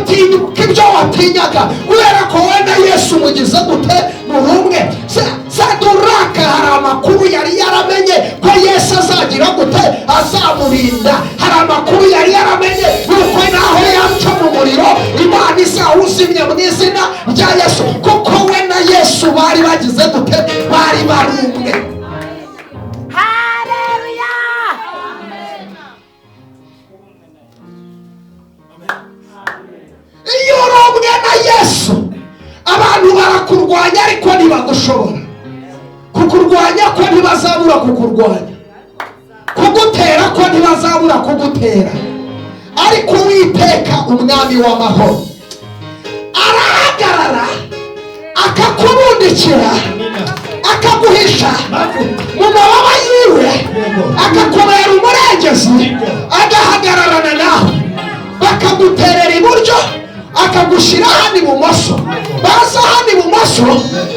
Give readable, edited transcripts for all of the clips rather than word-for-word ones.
uzatinyuka ibyo watinyaga kubera ko wowe na Yesu mugize gute muri umwe. Saduraka hari amakuru yari yaramenye ko Yesu azagira gute azamurinda. Hari amakuru yari yaramenye yuko naho yaca mu muriro Imana izawuzimya mu izina rya Yesu, kuko we na Yesu bari bagize gute bari umwe. Haleluya. Iyo uri umwe na Yesu abantu barakurwanya ariko ntibagushobora. Kukurwanya ko ntibazabura kukurwanya, kugutera ko ntibazabura kugutera, ariko Uwiteka umwami w'amahoro arahagarara akakubundikira akaguhisha mu mababa yiwe akakubera umurengezi, agahagararana nawe bakaguterera iburyo akagushyira hano ibumoso, baza hano ibumoso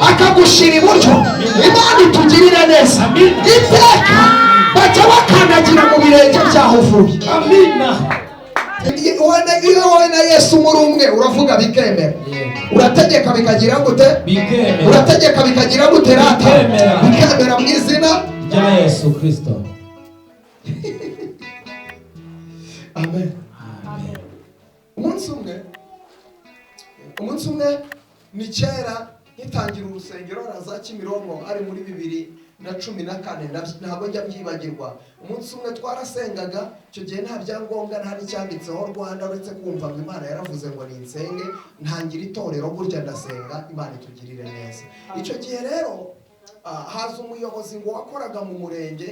akagushyira iburyo. Imana itugirire neza iteka bajya bakandagira mu birenge byaho uvuye. Amina. Iyo wowe na Yesu muri umwe uravuga bikemera, urategeka bikagira gute? Urategeka bikagira gute? Rata bikemera mu izina rya Yesu Kristo. Amen. Umunsi umwe ni kera nkitangira urusengero raza Kimironko ari muri 2014, ntabwo njya byibagirwa. Umunsi umwe twarasengaga, icyo gihe nta byangombwa nta n'icyanditseho Rwanda uretse kumva ngo Imana yaravuze ngo ninsenge ntangira itorero burya ndasenga. Imana itugirire neza. Icyo gihe rero haza umuyobozi ngo wakoraga mu murenge,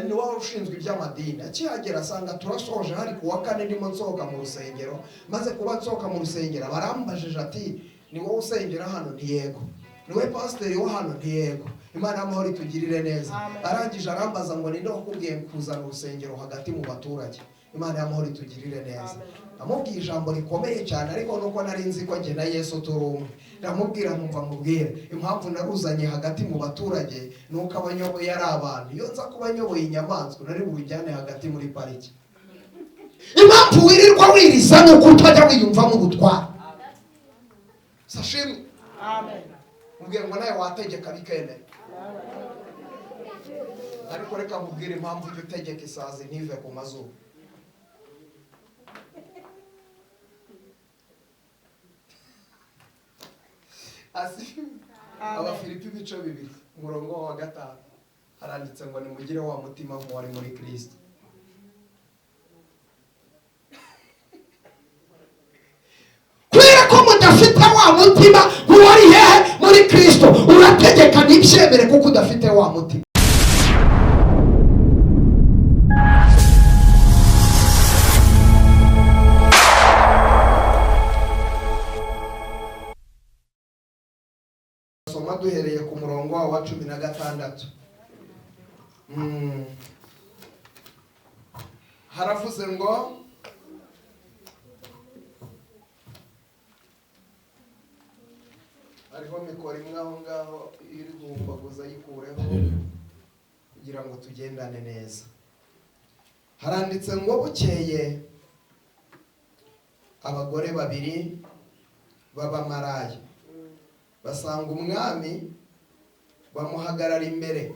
ni wari ushinzwe iby'amadini. Akihagera asanga turasoje hari kuwa kane ndimo nsohoka mu rusengero, maze kuba nsohoka mu rusengero barambajije ati ni wowe usengera hano? Ntiyego. Ni wowe pasiteri wo hano? Ntiyego. Imana y'amahoro itugirire neza. Arangije arambaza ngo ninde wakubwiye kuzana urusengero hagati mu baturage? Imana y'amahoro itugirire neza. Amubwiye ijambo rikomeye cyane, ariko nuko nari nzi ko njye na Yesu turi umwe. Ndamubwira nkumva mubwire impamvu naruzanye hagati mu baturage nuko abanyoboye ari abantu. Iyo nza kuba nyoboye inyamaswa nari bujyane hagati muri pariki. Impamvu wirirwa wiriza nuko utajya wiyumvamo ubutware. Sashimwe. Amen. Mubwire ngo nawe wategeka bikemera. Ariko reka mubwire impamvu ujya utegeka isazi ntive ku mazuru. Abafilipi ibice 2 umurongo wa 5 haranditse ngo nimugire wa mutima nk'uwari muri Kristo. Kubera ko mudafite wa mutima nk'uwari hehe muri Kristo, urategeka ntibyemere kuko udafite wa mutima. Soma duhereye ku murongo wa 16. Haravuze ngo hariho mikoro imwe aho ngaho iri guhumbaguza yikureho kugira ngo tugendane neza. Haranditse ngo bukeye abagore 2 b'abamaraya basanga umwami bamuhagarara imbere.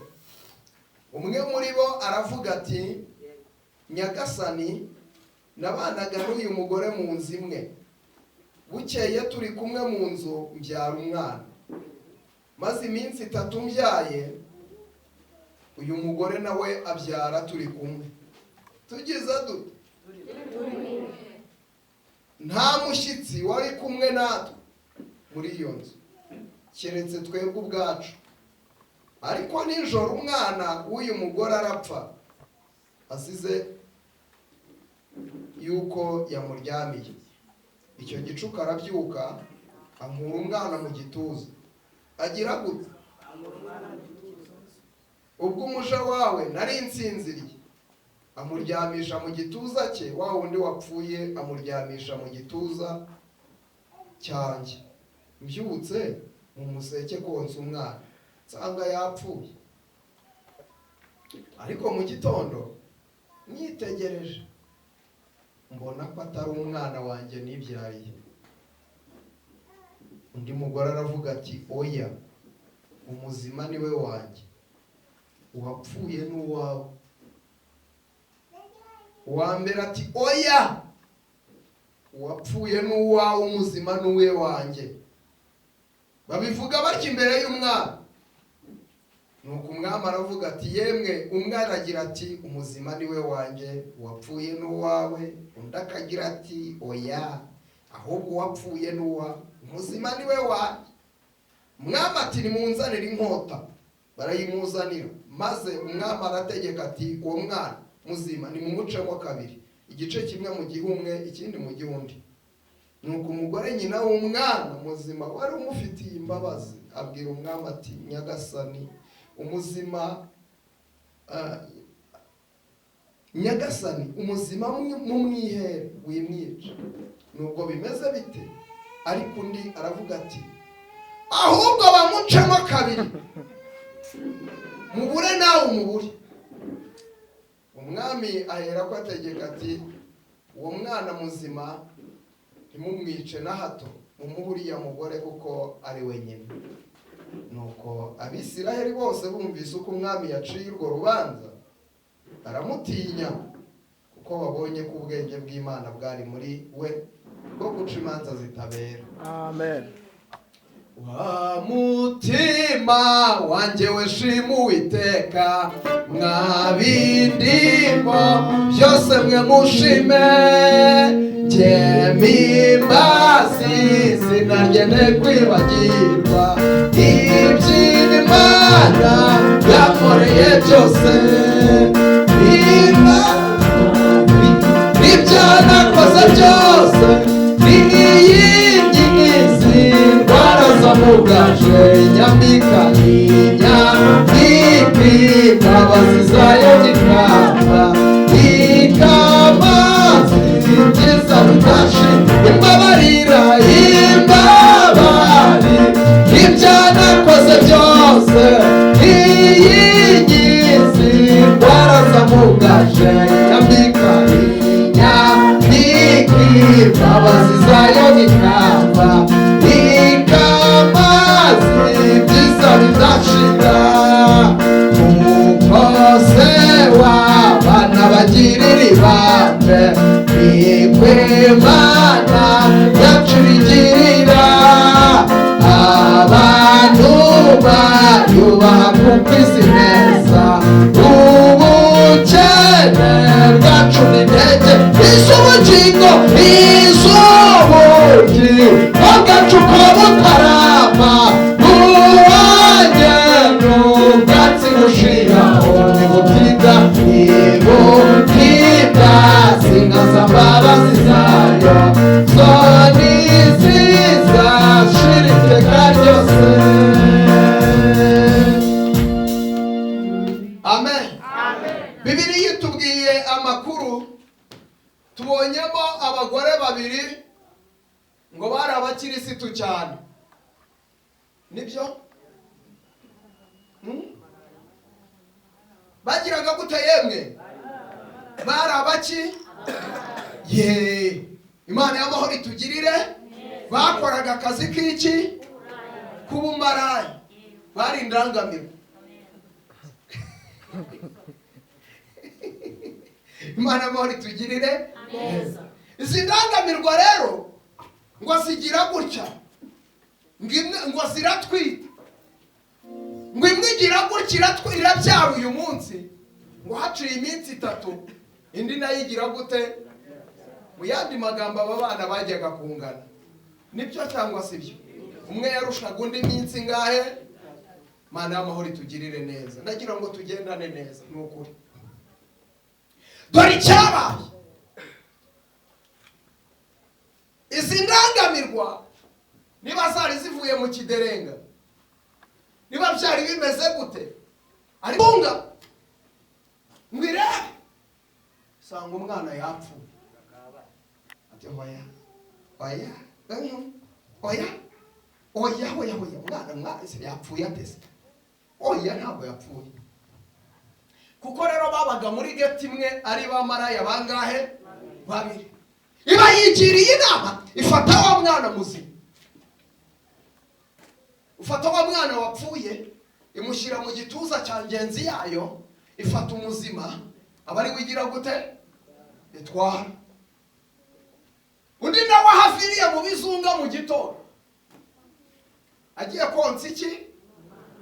Umwe muri bo aravuga ati Nyagasani, nabanaga n'uyu mugore mu nzu imwe, bukeye turi kumwe mu nzu mbyara umwana, maze iminsi 3 mbyaye, uyu mugore nawe abyara turi kumwe. Tugize dute? Nta mushyitsi wari kumwe natwe muri iyo nzu keretse twebwe ubwacu. Ariko nijoro umwana w'uyu mugore arapfa, asize yuko yamuryamiye. Icyo gicuku arabyuka ankura umwana mu gituza, agira gute? Ubwo umuja wawe nari nsinziriye, amuryamisha mu gituza cye, wa wundi wapfuye amuryamisha mu gituza cyanjye. Mbyutse mu museke konsa umwana, nsanga yapfuye. Ariko mu gitondo mwitegereje mbona ko atari umwana wanjye nibyariye. Undi mugore aravuga ati oya, umuzima niwe wanjye, uwapfuye n'uwawe. Uwa mbere ati oya, uwapfuye n'uwawe, umuzima n'uwe wanjye. Babivuga batyo imbere y'umwami. Nuko umwami aravuga ati yemwe, umwe aragira ati umuzima niwe wanjye, uwapfuye n'uwawe. Undi akagira ati oya, ahubwo uwapfuye n'uwawe, umuzima niwe wanjye. Umwami ati nimunzanire inkota. Barayimuzanira. Maze umwami arategeka ati uwo mwana muzima nimumucemo kabiri, igice kimwe mu gihe umwe, ikindi mu gihe undi. Nuko umugore nyina w'umwana muzima wari umufitiye imbabazi abwira umwami ati nyagasani, umuzima nyagasani, umuzima mumwihere wimwica. Nubwo bimeze bite? Ariko undi aravuga ati ahubwo bamucemo kabiri, mubure nawe umubure. Umwami ahera ko ategeka ati uwo mwana muzima ntimumwice na hato, mumuhuriya mugore kuko ari wenyine. Nuko Abisiraheli bose bumvise uko umwami yaciye urwo rubanza baramutinya, kuko babonye ko ubwenge bw'Imana bwari muri we bwo guca imanza zitabera. Amen. Wa mutima wanjye we shima Uwiteka, mwabindimo byose mwe mushime, jye mpimbazi izina rye ne kwibagirwa, iby'Imana yakoreye byose, ibyo nakoze byose, n'iyingizi warazamugaje, nyambika imbabazi zayo n'ikamba, ikamazi ibyiza bidashira, imbabarira imbabari ibyo nakoze byose, n'iyingizi warazamugaje, nyambika imbabazi zayo n'ikamba, ikamazi ibyiza bidashira. Umukose w'abana bagirira ibambe, niko Imana yacu igirira abantu bayubaha kuko izi neza. Ubukene bwacu ni intege iz'ubugingo, iz'ubugingo bwacu ko butarama, uwanjye n'ubwatsi bushiraho ntibutinda, ntibutinda singaza mbabazi zayo, zo ntizizashira iteka ryose. Amen. Bibiliya itubwiye amakuru, tubonyemo abagore babiri ngo bari abakirisitu cyane. Nibyo? Bagiraga gute yemwe? Bari abaki? Imana y'amahoro itugirire. Bakoraga akazi k'iki? K'ubumarayi. Bari indangamirwa. Imana y'amahoro itugirire neza. Izi ndangamirwa rero ngo zigira gutya, ngo ziratwita, ngo imwe igira gutya irabyara uyu munsi, ngo haciye iminsi 3 indi nayo igira gute. Mu yandi magambo aba bana bajyaga kungana. Nibyo cyangwa sibyo? Umwe yarushaga undi iminsi ngahe? Imana y'amahoro itugirire neza. Ndagira ngo tugendane neza n'ukuri. Dore icyabaye, izi ndangamirwa niba zari zivuye mu kiderenga, niba byari bimeze gute, ari bunga ngwire sanga umwana yapfuye. Ati oya oya oya oya oya umwana yapfuye atese. Oya ntabwo yapfuye, kuko rero babaga muri geti imwe ari bamaraya bangahe? Babiri. iba yigiriye inama, ifata wa mwana muzima, ufata wa mwana wapfuye, imushyira mu gituza cya ngenzi yayo, ifata umuzima, aba ari wigira gute? Itwara. Undi nawe ahafiriye mu bizunga mu gitondo, agiye konsa iki?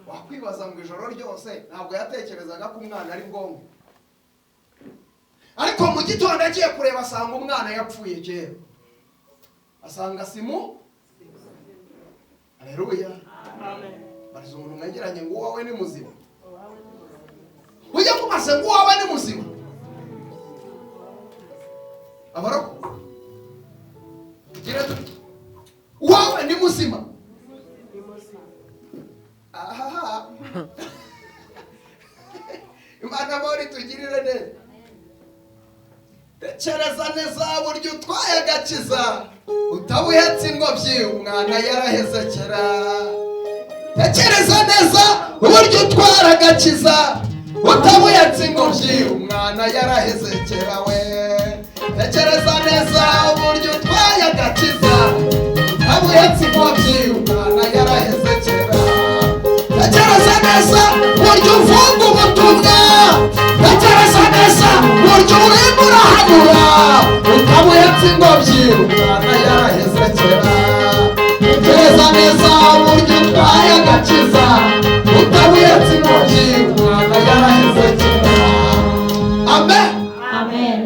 Wakwibaza ngo ijoro ryose ntabwo yatekerezaga ko umwana ari bwonko, ariko mu gitondo agiye kureba asanga umwana yapfuye kera, asanga simu. Haleluya. Amen. Barizo umuntu mwegeranye ngo wawe ni muzima, ujya kumaze ngo wawe ni muzima. Abaroko gira wawe ni muzima. Aha. Imana bori tugirire neza. Tekereza neza buryo utwaye agakiza, utabuhetse ingobyi umwana yaraheze kera. Tekereza neza buryo utwara agakiza, utabuhetse ingobyi umwana yaraheze kera we. Tekereza neza buryo utwaye agakiza, utabuhetse ingobyi umwana yaraheze kera. Tekereza neza buryo uvuga ubutumwa, tekereza neza buryo urimo urahanura, utabuhetse ingobyi umwana yaraheze kera. Tekereza neza buryo utwaye agakiza, utabuhetse ingobyi umwana yaraheze kera. Amen. Amen.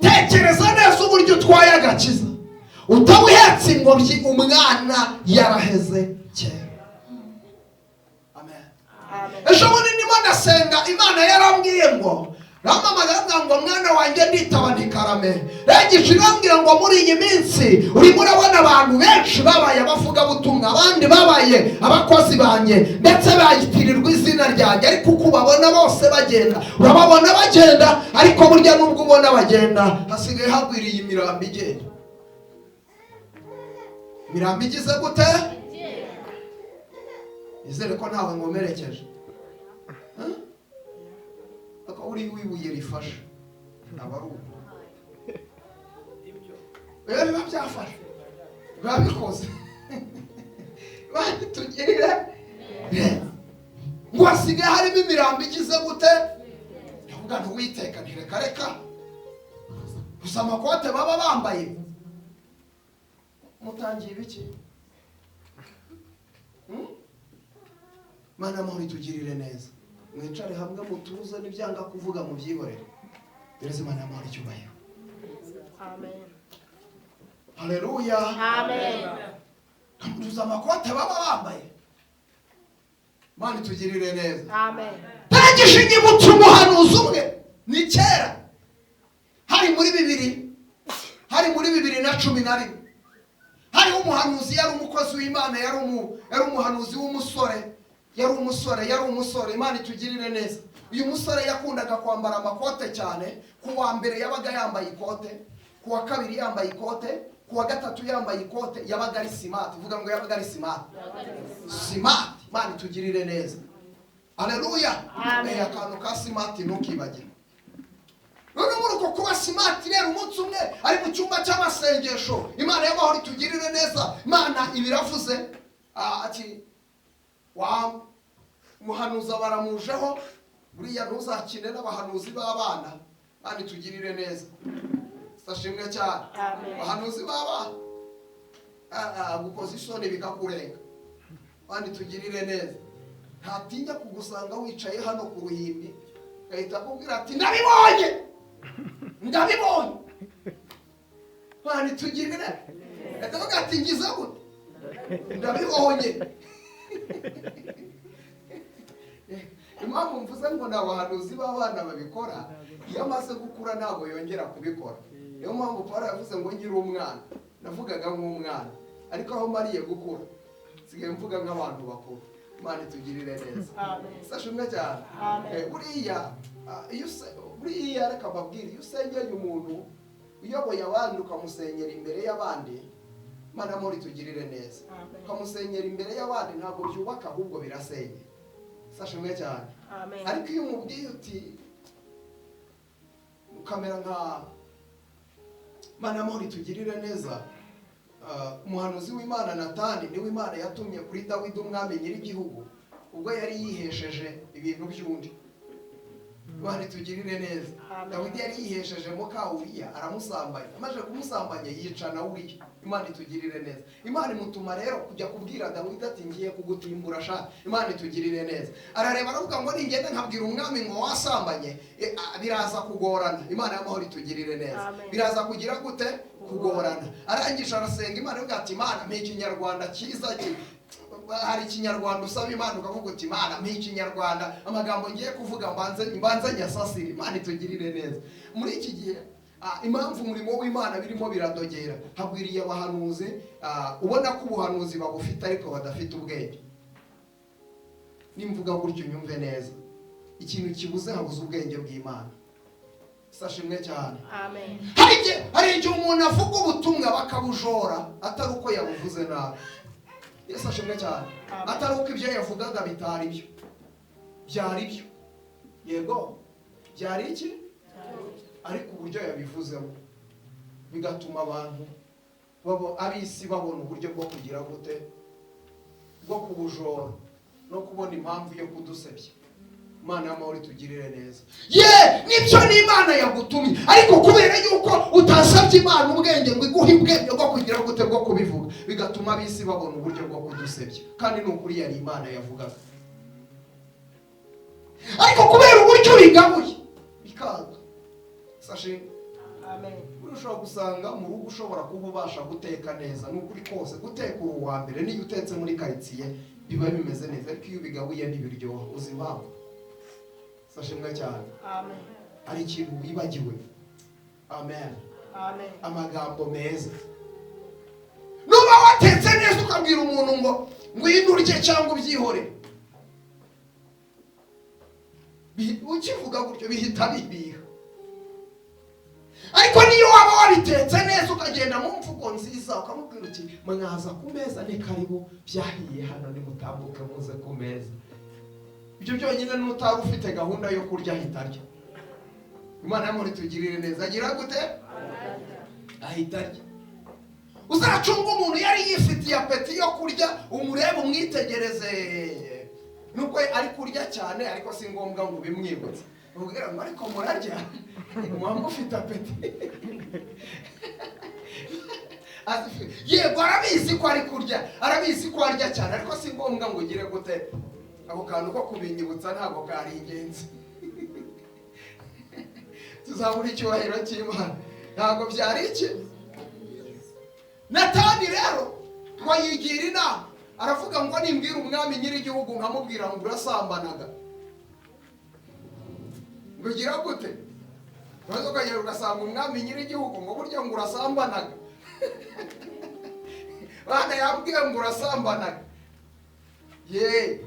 Tekereza neza uburyo utwaye agakiza, utabuhetse ingobyi umwana yaraheze kera. Ejo bundi ndimo ndasenga, Imana yarambwiye ngo ramamagara ngo mwana wanjye nditaba ntikarame. Rangije irambwira ngo muri iyi minsi urimo urabona abantu benshi babaye abavuga butumwa, abandi babaye abakozi banjye, ndetse bayitirirwa izina ryanjye, ariko uko ubabona bose bagenda, urababona bagenda, ariko burya nubwo ubona bagenda hasigaye hagwiriye imirambo igenda. Imirambo igize gute? Izere ko ntawe ngomerekeje. Ako uri wibuye rifasha abaruko. Biba byafasha, biba bikoze. Batugirira ngo hasigaye harimo imirambo igize gute? Ndavuga ntuwiteka ntireka gusa amakote baba bambaye. Mutangiye ibiki? Mana muri tugirire neza, mwicare hamwe mutuze, n'ibyanga kuvuga mu byihorere. Yereze Mana muri cyubahiro. Amen. Haleluya. Amen. Kamutuza amakote baba bambaye. Mana tugirire neza. Amen. Tangije inyibutso umuhanuzi umwe ni kera, hari muri 2011. Hari umuhanuzi yari umukozi w'Imana, yari umuhanuzi w'umusore. Yari umusore. Imana itugirire neza. Uyu musore yakundaga kwambara amakote cyane. Ku wa mbere yabaga yambaye ikote, ku wa kabiri yambaye ikote, ku wa gatatu yambaye ikote. Yabaga ari smart. Vuga ngo yabaga ari smart. Smart. Imana itugirire neza. Haleluya. Amen. Akantu ka smart ntukibagire. None muri uko kuba smart rero umunsi umwe ari mu cyumba cy'amasengesho, Imana y'amahoro itugirire neza. Imana ibiravuze ati wa muhanuza baramujeho, buriya ntuzakine n'abahanuzi b'abana. Imana itugirire neza. Sashimwe cyane. Abahanuzi b'abana gukoza isoni bikakurenga. Imana itugirire neza. Ntatinya kugusanga wicaye hano ku ruhimbi gahita akubwira ati ndabibonye. Imana itugirire. Ndavuga ati ngize gute? Ndabibonye. Impamvu mvuze ngo n'abahanuzi b'abana babikora, iyo amaze gukura ntabwo yongera kubikora. Niyo mpamvu Paulo yavuze ngo ngire umwana. Navugaga nk'umwana, ariko aho mariye gukura sigaye mvuga nk'abantu bakuru. Imana itugirire neza. Sashimwe cyane. Buriya reka mbabwire, iyo usengeye umuntu uyoboye abandi ukamusenyera imbere y'abandi, Imana muri tugirire neza. Ukamusenyera imbere y'abandi ntabwo byubaka, ahubwo birasenya. Sashimwe cyane. Ariko iyo umubwiye uti ukamera Mana amahoro itugirire neza. Umuhanuzi w'Imana Natani niwe Imana yatumye kuri Dawidi umwami nyir'igihugu ubwo yari yihesheje ibintu by'undi. Imana itugirire neza. Dawidi yari yihesheje muka Uriya aramusambanya, amaze kumusambanya yicana Uriya. Imana itugirire neza. Imana imutuma rero kujya kubwira Dawidi ati ngiye kugutimbura sha. Imana itugirire neza. Arareba aravuga ngo ningende nkabwira umwami ngo wasambanye biraza kugorana. Imana y'amahoro itugirire neza. Biraza kugira gute? Kugorana. Arangisha arasenga Imana ivuga ati Imana mpa ikinyarwanda cyiza ki. Hari ikinyarwanda usaba Imana ukavuga uti Imana mpa ikinyarwanda amagambo ngiye kuvuga mbanze nyasasire. Imana itugirire neza. Muri iki gihe impamvu umurimo w'Imana birimo biradogera hagwiriye abahanuzi ubona ko ubuhanuzi babufite ariko badafite ubwenge. Nimvuga gutyo nyumve neza, ikintu kibuze habuze ubwenge bw'Imana. Sashimwe cyane. Amen. Hari igihe umuntu avuga ubutumwa bakabujora atari uko yabuvuze nabi. Yesu ashimwe cyane. Atari uko ibyo yavugaga bitari byo. Byari byo. Yego. Byari iki? Ariko uburyo yabivuzemo bigatuma abantu abisi babona uburyo bwo kugira gute, bwo kubujora no kubona impamvu yo kudusebya. Imana y'amahoro itugirire neza. Nibyo ni Imana yagutumye, ariko kubera yuko utasabye Imana ubwenge ngo iguhe ubwenge bwo kugira gute bwo kubivuga, bigatuma abisi babona uburyo bwo kudusebya. Kandi n'ukuri yari Imana yavugaga, ariko kubera uburyo urigabuye bikaga. Sashe. Amen. Ushobora gusanga mu rugo ushobora kuba ubasha guteka neza, n'ukuri kose guteka uwa mbere niyo utetse muri karitsiye biba bimeze neza, ariko iyo bigabuye n'ibiryoha uzi impamvu. Sashimwe cyane. Amen. Ari ikintu wibagiwe. Amen. Amen. Amagambo meza. Nuba watetse neza ukabwira umuntu ngo ngwino urye cyangwa ubyihore, ukivuga gutyo bihita bibiha. Ariko niyo waba wabitetse neza ukagenda mu mvugo nziza ukamubwira uti mwaza ku meza ni karibu byahiye hano nimutambuke muze ku meza. Ibyo byonyine n'utari ufite gahunda yo kurya hitarya. Imana y'amahoro itugirire neza. Agira gute? Ahitarya. Uzacunga umuntu yari yifitiye apeti yo kurya umurebe umwitegereze. Nuko ari kurya cyane ariko si ngombwa ngo bimwibutse. Ubwira ngo ariko murarya mwamba ufite apeti. Yego arabizi ko ari kurya, arabizi ko arya cyane ariko si ngombwa ngo ugire gute. Ako kantu ko kubinyibutsa ntabwo kari ingenzi. Tuzabura icyubahiro cy'Imana. Ntabwo byari iki. Natani rero twayigira inama, aravuga ngo nimbwira umwami nyir'igihugu nkamubwira ngo urasambanaga, ngo gira gute? Maze ukagera ugasanga umwami nyir'igihugu ngo burya ngo urasambanaga. Bana yambwiye ngo urasambanaga.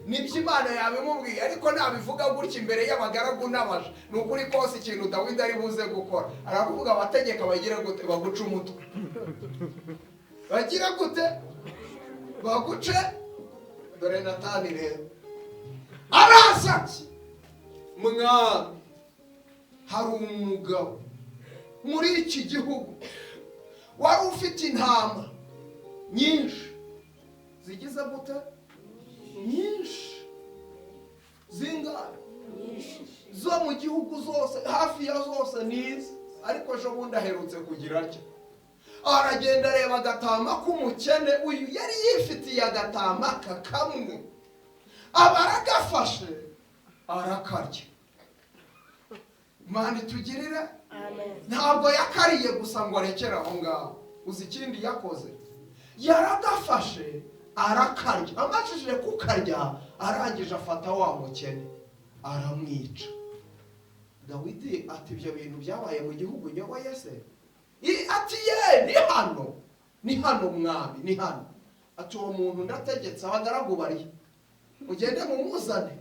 Nibyo Imana yabimubwiye, ariko nabivuga gutya imbere y'abagaragu n'abaja. Nukuri kose ikintu Dawidi ari buze gukora, arakuvuga abategeka bagira gute? Baguca umutwe. Bagira gute? Baguce. Dore Natani rero araza ati mwami, hari umugabo muri iki gihugu wari ufite intama nyinshi zigize gute? Nyinshi. Zingahe? Zo mu gihugu zose, hafi ya zose nizi, ariko ejo bundi aherutse kugira atya. Aragenda areba agatama k'umukene, uyu yari yifitiye agatama kamwe, aba aragafashe arakarya. Imana itugirire. Ntabwo yakariye gusa ngo arekere aho ngaho. Uzi ikindi yakoze? Yaragafashe arakarya. Amajije kukarya arangije afata wa mukene aramwica. Dawidi ati ibyo bintu byabaye mu gihugu nyoboye se? Ati ni hano mwami, ni hano. Ati uwo muntu ndategetse abagaragu bari mugende mumuzane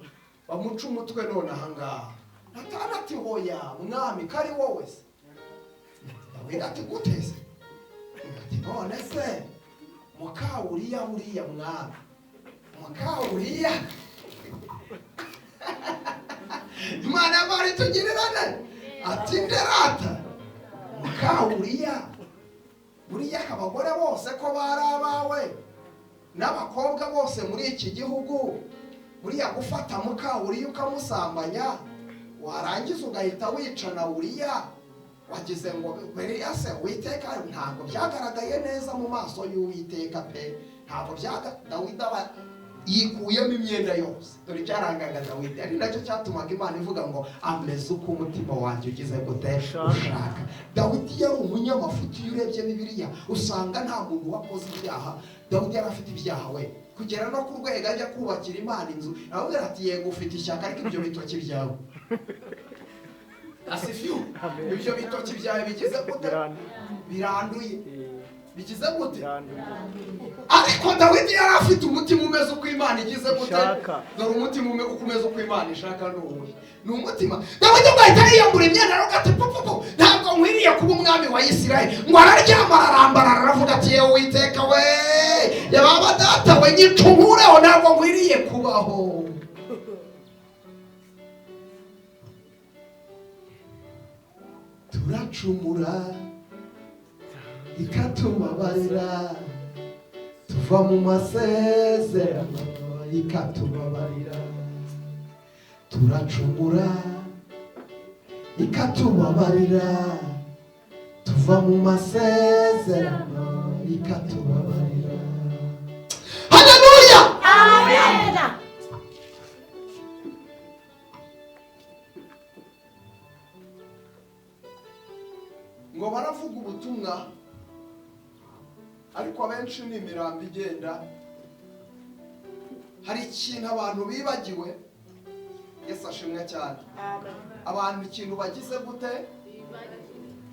bamuca umutwe none aha ngaha. Natani ati hoya mwami kari wowe se? Dawidi ati guteze? Ati none se muka Uriya mwami, muka Uriya. Imana y'amahoro itugirire. Ati nderata muka Uriya buriya abagore bose ko bari abawe n'abakobwa bose muri iki gihugu, buriya gufata muka Uriya ukamusambanya warangiza ugahita wicana Uriya, wagize ngo buriya se Uwiteka ntabwo byagaragaye neza mu maso y'Uwiteka pe, ntabwo Dawidi yikuyemo imyenda yose. Dore byarangaga Dawidi, ari nacyo cyatumaga Imana ivuga ngo ameze uko umutima wanjye ugize gute ushaka. Dawidi yari umunyamafuti. Iyo urebye Bibiliya usanga nta muntu wakoze ibyaha. Dawidi yari afite ibyaha we, kugera no ku rwego ajya kubakira Imana inzu aravuga ati yego ufite ishyaka ariko ibyo bitoki byawe asifiwe, ibyo bitoki byawe bigize gute biranduye, bigize gute. Ariko Dawidi yari afite umutima umeze uko Imana igize gute. Dore umutima umeze uko Imana ishaka ni umutima. Dawidi ugahita yiyambura imyenda aravuga ati pupupu, ntabwo nkwiriye kuba umwami wa Isirayeli. Ngo araryama ararambarara aravuga ati yewe Uwiteka we, yababa data we nyicuhureho, ntabwo nkwiriye kubaho. Turacumura ikatubabarira, tuva mu masezerano ikatubabarira. Turacumura ikatubabarira, tuva mu masezerano ikatubabarira. Haleluya, amen. Ngo baravuga ubutumwa ariko abenshi ni imirambo igenda. Hari ikintu abantu bibagiwe. Yesu ashimwe cyane. Abantu ikintu bagize gute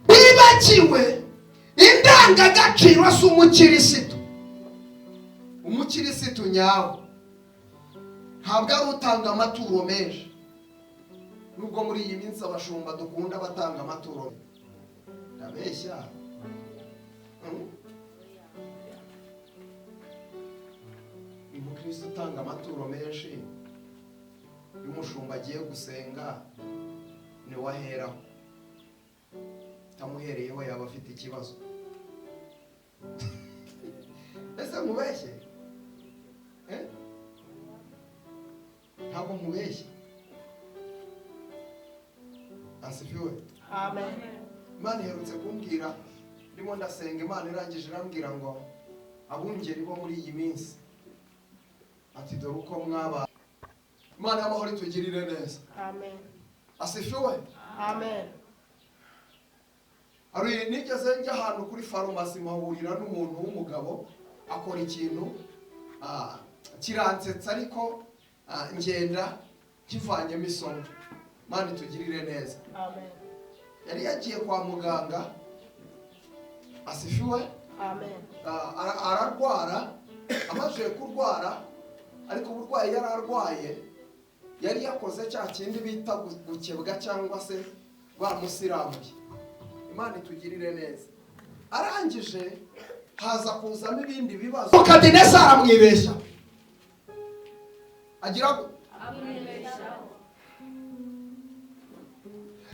bibagiwe indangagaciro z'umukirisitu. Umukirisitu nyawe ntabwo ari utanga amaturo menshi, nubwo muri iyi minsi abashumba dukunda batanga amaturo. Ndabeshya? Umukristo utanga amaturo menshi, iyo umushumba agiye gusenga niwe aheraho, utamuhereyeho yaba afite ikibazo. Ese mubeshye? Ntabwo mubeshye. Asifiwe, amen. Imana iherutse kumbwira ndimo ndasenga, Imana irangije irambwira ngo abungeri bo muri iyi minsi ati dore uko mwaba. Imana y'amahoro itugirire neza, amen. Asifiwe, amen. Ari nigeze njya ahantu kuri farumasi mpahurira n'umuntu w'umugabo akora ikintu kiransetsa, ariko ngenda kivanyemo isomo. Imana itugirire neza, amen. Yari yagiye kwa muganga, asifiwe, amen. Ararwara, amaze kurwara, ariko uburwayi yari arwaye yari yakoze cya kindi bita gukebwa cyangwa se bamusiramuye. Imana itugirire neza. Arangije haza kuzamo ibindi bibazo. Nebukadineza aramwibeshya, agira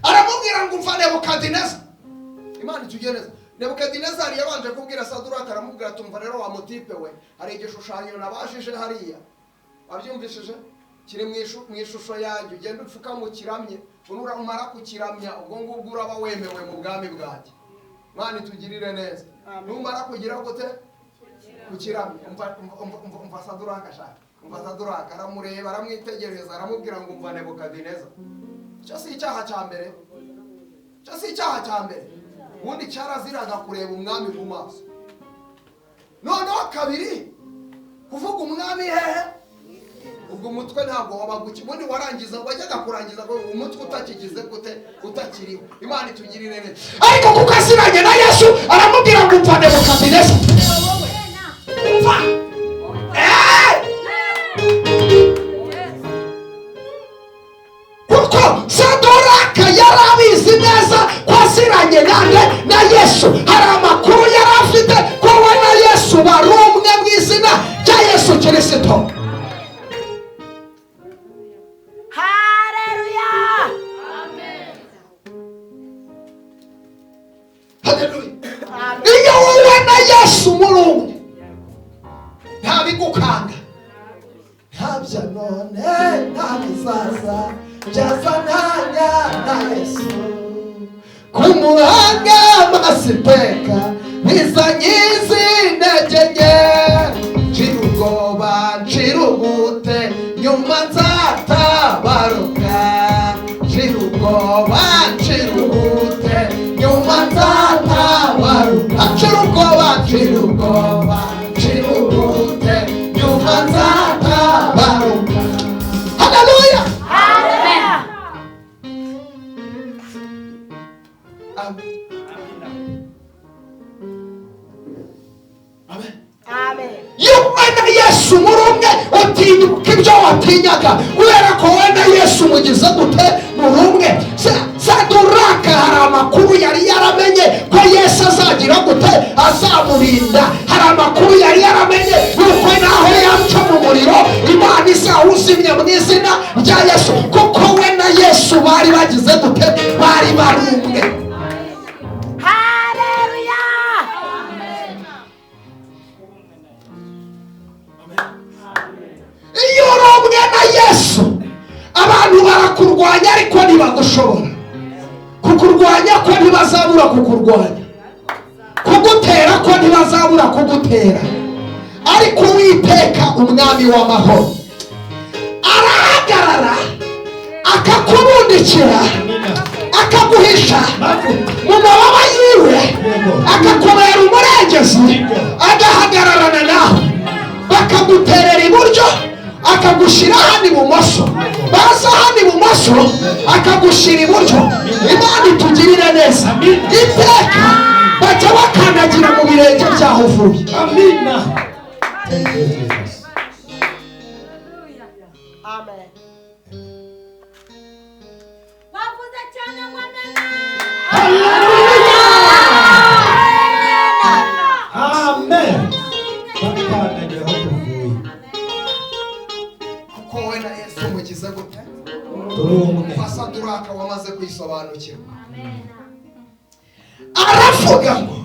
aramubwira ngo umva Nebukadineza. Imana itugirire neza. Nebukadineza yari yabanje kubwira Saduraka, aramubwira tumva rero wa mutipe we, hari igishushanyo nabashije hariya, wabyumvishije, kiri mu ishusho yanjye, ugenda upfuka mu kiramye, umara kukiramya ubwo ngubwo uraba wemewe mu bwami bwanjye. Imana itugirire neza. Numara kugira gute kukiramya, umva Saduraka shaka, umva Saduraka aramureba, aramwitegereza, aramubwira ngo umva Nebukadineza, cyo si icyaha cya mbere, cyo si icyaha cya mbere. Ubundi cyaraziraga kureba umwami mu maso. Noneho kabiri kuvuga umwami hehe, ubwo umutwe ntabwo wabaguki. Ubundi warangiza wajyaga kurangiza ko umutwe utakigize gute utakiriho. Imana itugirire neza. Ariko kuko asiranye na Yesu aramubwira ngo umva Nebukadineza, umva kuko Saduraka yari abizi neza ko asiranye na Yesu. Hari amakuru yari afite ko we na Yesu bari umwe mu izina rya Yesu Kristo. Haleluya, amen. Haleluya. Iyo wowe bikanga, ntabya none nta bizaza byazananya na Yesu. Ku muhanga masiteka bizanyizi intege nke, nshira ubwoba nshira ubute nyuma nzatabaruka, nshira ubwoba nshira ubute nyuma nzatabaruka, nshira ubwoba nshira ubwoba nshira ubute nyuma nzatabaruka. Haleluya. Iyo wenda Yesu muri umwe utinyuka ibyo watinyaga, kubera ko wenda Yesu mugize gute muri umwe. Saduraka hari amakuru yari yaramenye ko Yesu azagira gute azamurinda, hari amakuru yari yaramenye yuko naho yaca mu muriro Imana izawuzimya mu izina rya Yesu, kuko we na Yesu bari bagize gute, bari bari umwe. Iyo uri umwe na Yesu abantu barakurwanya ariko ntibagushobora. Kukurwanya ko ntibazabura kukurwanya, kugutera ko ntibazabura kugutera, ariko Uwiteka umwami w'amahoro arahagarara akakubundikira akaguhisha mu mababa yiwe, akakubera umurengezi, agahagararana nawe, bakaguterera iburyo akagushira hano ibumoso, baza hano ibumoso akagushira iburyo. Imana itugirire neza, iteka bajya bakandagira mu birenge byaho uvuye. Amina. Amen. Wavuze cyane mwanana. Haleluya. Amen. Bakandagira aho tuvuye. Kuko we na Yesu mugize gute, Turumwe. Saduraka wamaze kwisobanukirwa. Aravuga ngo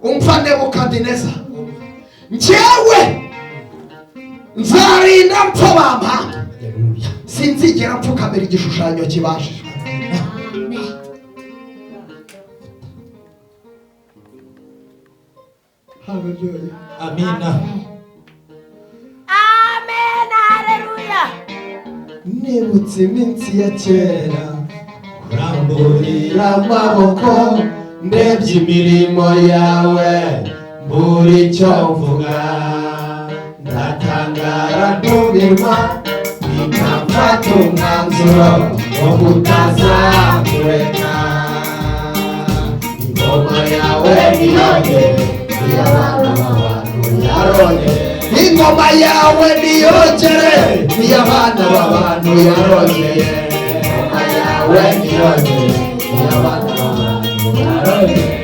umva Nebukadineza, njyewe nzarinda mpfa bampanga, sinzigera mpfukamira igishushanyo kibashijwe. Amina. Amen. Haleluya. Nibutse iminsi ya kera, Kuramburira amaboko ndebye imirimo yawe, mbura icyo mvuga, ndatangara ntumirwa, nkamfata umwanzuro wo kutazamureka. Ingoma yawe niyongere, iy'abana b'abantu yarongere. Ingoma yawe niyongere, iy'abana b'abantu yarongeye. Ingoma yawe niyongere, iy'abana b'abantu yarongeye.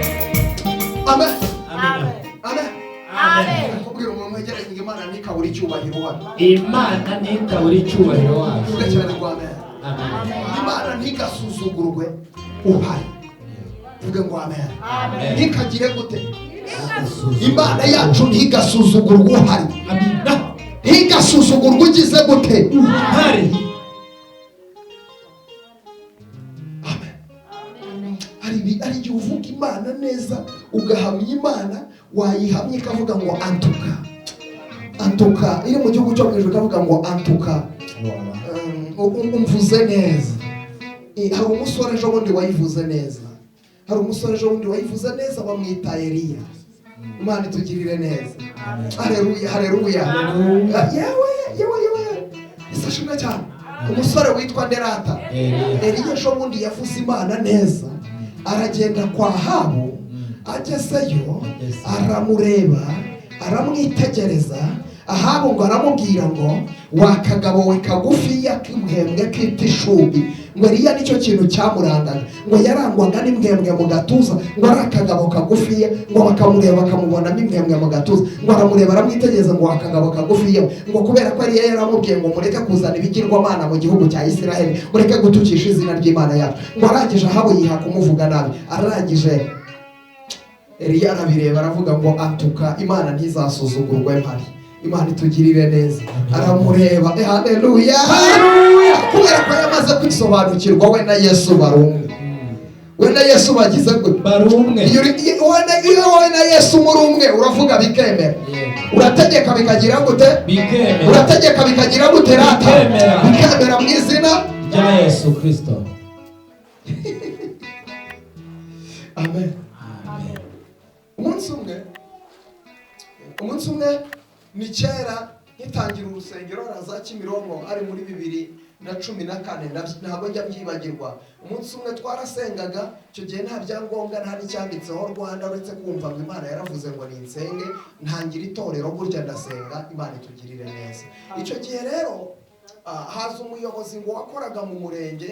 Amen. Amen. Amen. Amen. Kubwira umuntu wegeranye ngo Imana ntikabura icyubahiro wayo. Imana ntikabura icyubahiro wayo. Tuvuge cyane ngo amen. Amen. Imana ntigasuzugurwe uhari. Tuvuge ngo amen. Amen. Ntikagire gute? Imana yacu ntigasuzugurwe uhari. Amina. Ntigasuzugurwe ugize gute? Uhari. Amen. Hari igihe uvuga Imana neza, ugahamya Imana, wayihamya ikavuga ngo antuka. Antuka, iri mu gihugu cyo mwijuru ikavuga ngo antuka. Umvuze neza. Hari umusore ejo bundi wayivuze neza. Hari umusore ejo bundi wayivuze neza bamwita Eliya. Imana itugirire neza. Haleluya, haleluya. Yewe. Isashimwe cyane. Umusore witwa Derata. Eliya ejo bundi yavuze Imana neza. Aragenda kwa Ahabu, agezeyo aramureba, aramwitegereza. Ahabu ngo aramubwira ngo wakagabo we kagufiya k'imbwembwe kita ishubi. Ngo Eliya nicyo kintu cyamurangaga, ngo yarangwaga n'imbwembwe mu gatuza, ngo ari akagabo kagufiya, ngo bakamureba bakamubonamo imbwembwe mu gatuza, ngo aramureba aramwitegereza ngo akagabo kagufiya, ngo kubera ko Eliya yaramubwiye ngo mureke kuzana ibigirwamana mu gihugu cya Isiraheli, mureke gutukisha izina ry'Imana yacu. Ngo arangije Ahabu yiha kumuvuga nabi, arangije Eliya arabireba aravuga ngo atuka Imana ntizasuzugurwe mpari. Imana itugirire neza. Aramureba, haleluya, kubera ko yamaze kwisobanukirwa we na Yesu barumwe. We na Yesu bagize gute? barumwe. Iyo wowe na Yesu muri umwe uravuga bikemera. Urategeka bikagira gute? Bikemera. Urategeka bikagira gute rata? Bikemera mu izina rya Yesu Kristo. Amen. Amen. Umunsi umwe ni kera nkitangira urusengero raza Kimironko ari muri 2014 ntabwo njya byibagirwa. Umunsi umwe twarasengaga, icyo gihe nta byangombwa nta n'icyanditseho Rwanda uretse kumva ngo Imana yaravuze ngo ninsenge ntangira itorero burya ndasenga Imana itugirire neza. Icyo gihe rero haza umuyobozi ngo wakoraga mu murenge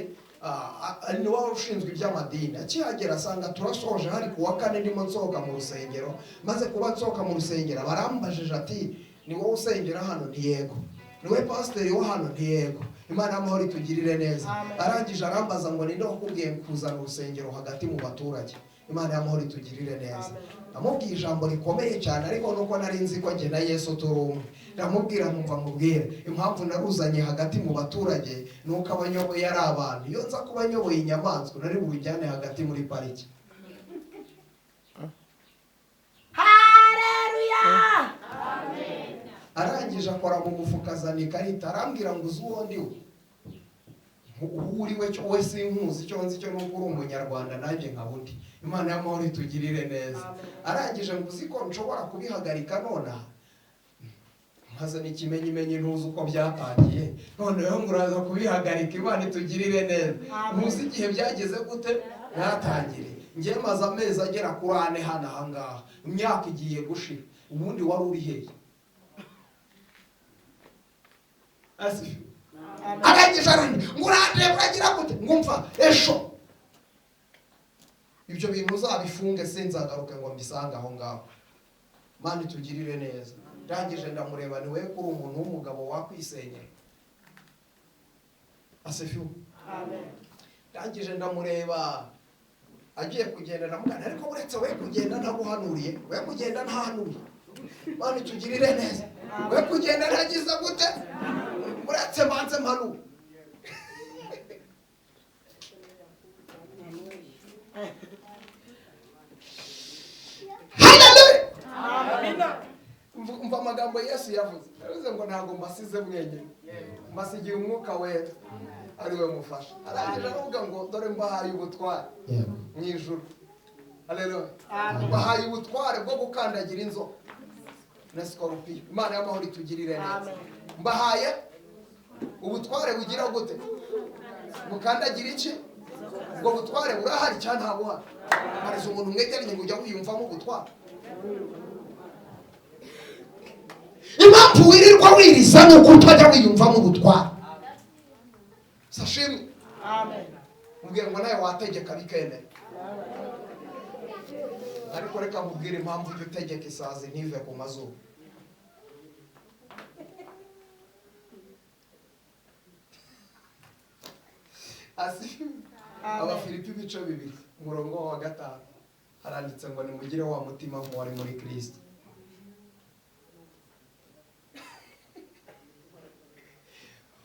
ni wowe ushinzwe iby'amadini. Akihagera asanga turasoje hari kuwa kane ndimo nsohoka mu rusengero, maze kuba nsohoka mu rusengero barambajije ati ni wowe usengera hano? Ni yego. Ni wowe pasiteri wo hano? Ni yego. Imana y'amahoro itugirire neza. Arangije arambaza ngo ninde wakubwiye kuzana urusengero hagati mu baturage? Imana y'amahoro itugirire neza. Namubwiye ijambo rikomeye cyane, ariko nuko nari nzi ko njye na Yesu turi umwe. Ndamubwira nkumva mubwire impamvu naruzanye hagati mu baturage nuko abanyoboye ari abantu. Iyo nza kuba nyoboye inyamaswa nari bujyane hagati muri pariki. Haleluya. Arangije akora mu mufuka azana ikarita arambwira ngo uzi uwo ndiwe? Uhuriwe cyo we sinkuzi, icyo nzi cyo nuko uri umunyarwanda nanjye nka bundi. Imana y'amahoro itugirire neza. Arangije ngo uzi ko nshobora kubihagarika nonaha? Maze n'ikimenyimenyi ntuzi uko byatangiye, noneho ngo uraza kubihagarika. Imana itugirire neza. Ntuzi igihe byageze gute byatangire. Ngiye maze amezi agera kuri 4 hano ahangaha, imyaka igiye gushira. Ubundi wari uri hehe? Asifu arangije arandi ngo urandeba uragira gute? Ngumva esho ibyo bintu uzabifunge sinzagaruke ngo mbisanga aho ngaho. Imana itugirire neza. Ndangije ndamureba, ni we kuri umuntu w'umugabo wakwisenyera. Asifu amen. Ndangije ndamureba agiye kugenda ndamugana, ariko uretse we kugenda ntaguhanuriye, we kugenda ntahanuriye. Imana itugirire neza. We kugenda ntagize gute? Uretse banze mpanu. Haleluya. Amina. Umva amagambo Yesu yavuze. Yavuze ngo ntago mbasize mwenyine, mbasigiye umwuka wera ari we mufasha. Arangije aravuga ngo dore mbahaye ubutware mu ijuru. Haleluya. Mbahaye ubutware bwo gukandagira inzoka na sikorupiyo. Imana y'amahoro itugirire neza. Mbahaye ubutware bugira gute? Mukandagira iki? Ubwo butware burahari cyane ntabuhari. Harize umuntu mwegeranye ngo ujya wiyumvamo ubutware. Impamvu wirirwa wiriza nuko utajya wiyumvamo ubutware. Sashimwe. Amen. Mubwire ngo nawe wategeka bikemera. Ariko reka mubwire impamvu ujya utegeka isazi ntive ku mazuru. Abafilipi ibice 2 umurongo wa 5 haranditse ngo nimugire wa mutima nk'uwari muri Kristo.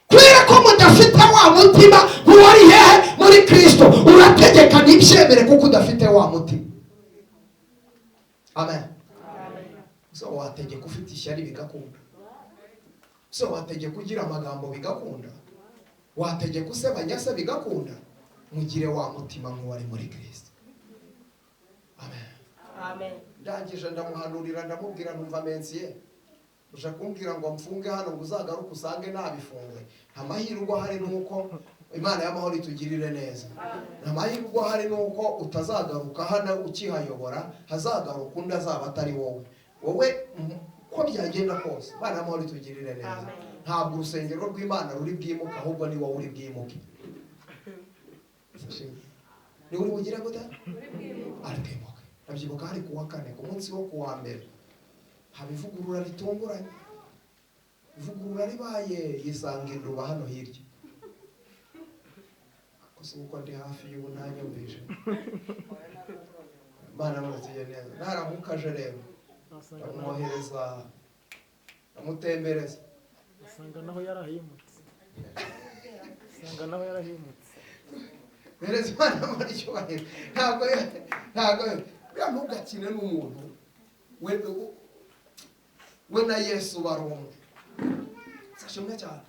Kubera ko mudafite wa mutima nk'uwari hehe muri Kristo, urategeka n'ibyemere kuko udafite wa mutima. Amen. So wategeka ufite ishyari bigakunda. So wategeka kugira amagambo bigakunda. Wategeka usebanya se bigakunda. Mugire wa mutima nk'uwari muri Kristo. Amen. Amen. Ndangije ndamuhanurira ndamubwira numva mensiye. Uje kumbwira ngo mfunge hano ngo uzagaruke usange nabifunze. Amahirwe hari nuko Imana y'amahoro itugirire neza. Amahirwe hari nuko utazagaruka hano ukihayobora, hazagaruka undi azaba atari wowe. Wowe ko byagenda kose Imana y'amahoro itugirire neza. Ntabwo urusengero rw'Imana ruri bwimuka, ahubwo ni wowe uri bwimuke. Ni uri bugira gute? Ari bwimuke. Nabyibuka hari kuwa 4 ku munsi wo kuwa mbere. Habivugurura ritunguranye. Ivugurura ribaye yisanga induba hano hirya. Kuko uko ndi hafi y'ubu ntanyumvise. Imana muraziye neza. Naramukaje rero. Amwohereza amutembereza usanga naho yarahimutse bereza Imana muri cyubahiro ntabwo buriya ntugakine n'umuntu we na Yesu barumwe sashimwe cyane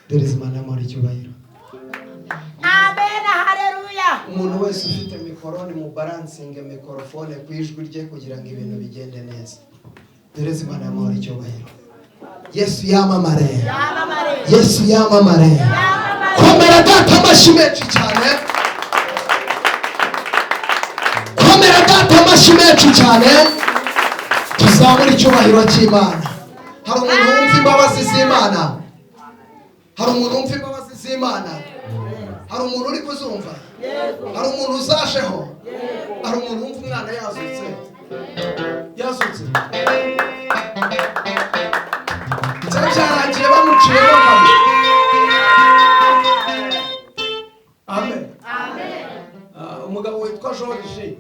Dereza Imana muri cyubahiro. Amen. Haleluya. Umuntu wese ufite mikoro ni mu balansinge mikrofone ku ijwi rye kugira ngo ibintu bigende neza. Dereza Imana muri cyubahiro. Yesu yamamare. Yesu yamamare. Komera data amashyi menshi cyane. Komera data amashyi menshi cyane. Tuzamura icyubahiro cy'Imana. Hari umuntu wumva imbabazi z'Imana. Hari umuntu wumva imbabazi z'Imana. Hari umuntu uri kuzumva. Hari umuntu uzasheho. Hari umuntu wumva umwana yazutse. Yazutse. Cyarangiye bamuciyemo kabiri. Amen. Amen. Umugabo witwa George.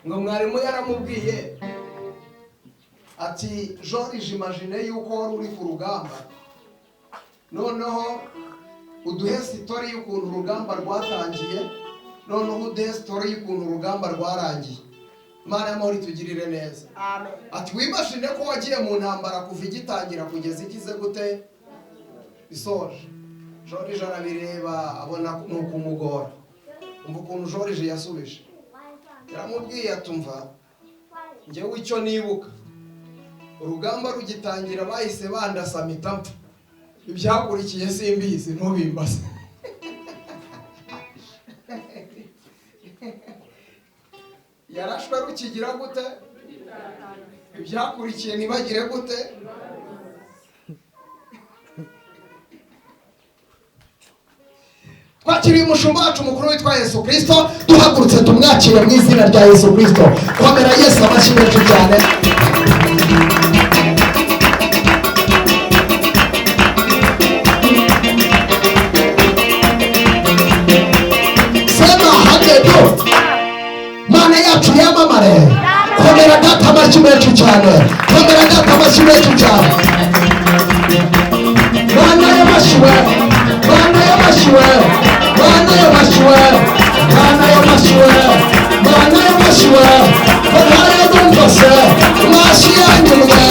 Ngo mwarimu yaramubwiye ati George, imagine yuko wari uri ku rugamba, noneho uduhe story y'ukuntu urugamba rwatangiye, noneho uduhe story y'ukuntu urugamba rwarangiye. Imana y'amahoro itugirire neza. Amen. Ati wimashine ko wagiye mu ntambara kuva igitangira kugeza igize gute isoje. Joriji arabireba abona ni ukumugora. Umva ukuntu Joriji yasubije. Yaramubwiye atumva njyewe icyo nibuka urugamba rugitangira bahise bandasamita mpfa. Ibyakurikiye simbizi ntubimbaze. Yarashwe rukigira gute? Ibyakurikiye ntibagire gute? Twakiriye umushumba wacu mukuru witwa Yesu Kristo, duhagurutse tumwakire mu izina rya Yesu Kristo. Komera Yesu amashyi menshi cyane. Sema haleluya. Mana yacu yamamare. Komera data amashyi menshi cyane. Komera data amashyi menshi cyane. Mana y'amashiwe. Mana y'amashiwe. Mana y'amashiwe. Mana y'amashiwe. Mana y'amashiwe. Mana y'umvase. Mashi yanyumwe.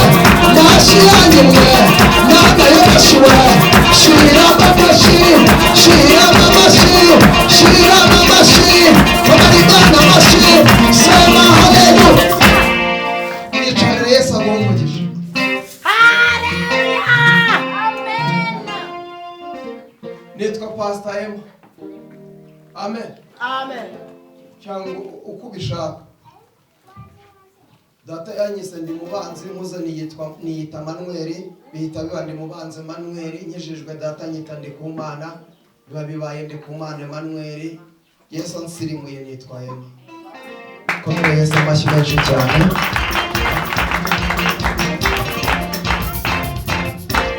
Mashi yanyumwe. Mana y'amashiwe. Shira amashi. Shira amashi. Shira amashi. Komera amashi. Sema haleluya. Nicare Yesu agumugisha. Nitwa Pastor Emma. Amen. Amen. Cyangwa uko ubishaka. Data yanyise ndi mubanzi muze niyita Manuel, bihita biba ndi mubanzi Manuel, nkijijwe data nyita ndi ku Mana, biba bibaye ndi ku Mana Manuel. Yesu ansirimuye nitwa Emma. Komera Yesu amashyi menshi cyane.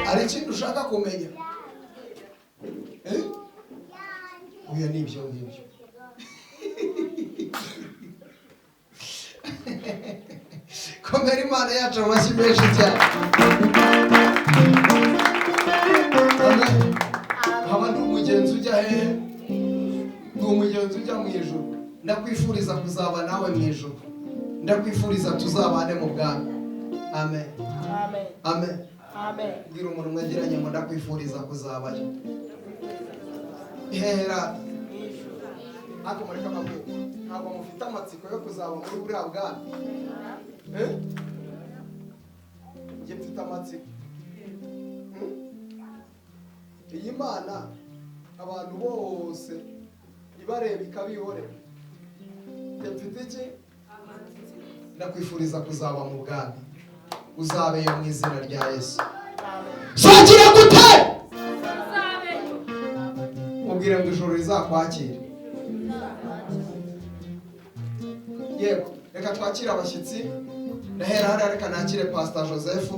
Ari ikintu ushaka kumenya? Uya nibyo ngibyo. Komera Imana yacu amashyi menshi cyane. Haba ndi umugenzi ujya hehe? Ndi umugenzi ujya mu ijuru. Ndakwifuriza kuzaba nawe mu ijuru. Ndakwifuriza tuzabane mu bwami. Amen. Amen. Amen. Amen. Bwira umuntu mwegeranye ngo ndakwifuriza kuzabayo. Hera. Ntabwo muri kamabwira. Ntabwo mufite amatsiko yo kuzaba muri buriya bwami. Njye mfite amatsiko. Iyi Mana abantu bose ibareba ikabihorera. Njye mfite iki? Ndakwifuriza kuzaba mu bwami. Uzabeyo mu izina rya Yesu. Sagira gute? Mubwire ngo ijoro rizakwakire. Yego, reka twakire abashyitsi. Ndahera hariya reka nakire Pastor Joseph.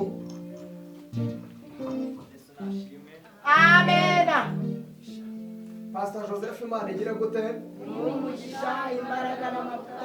Amen. Pastor Joseph Imana igire gute? Umugisha, imbaraga n'amavuta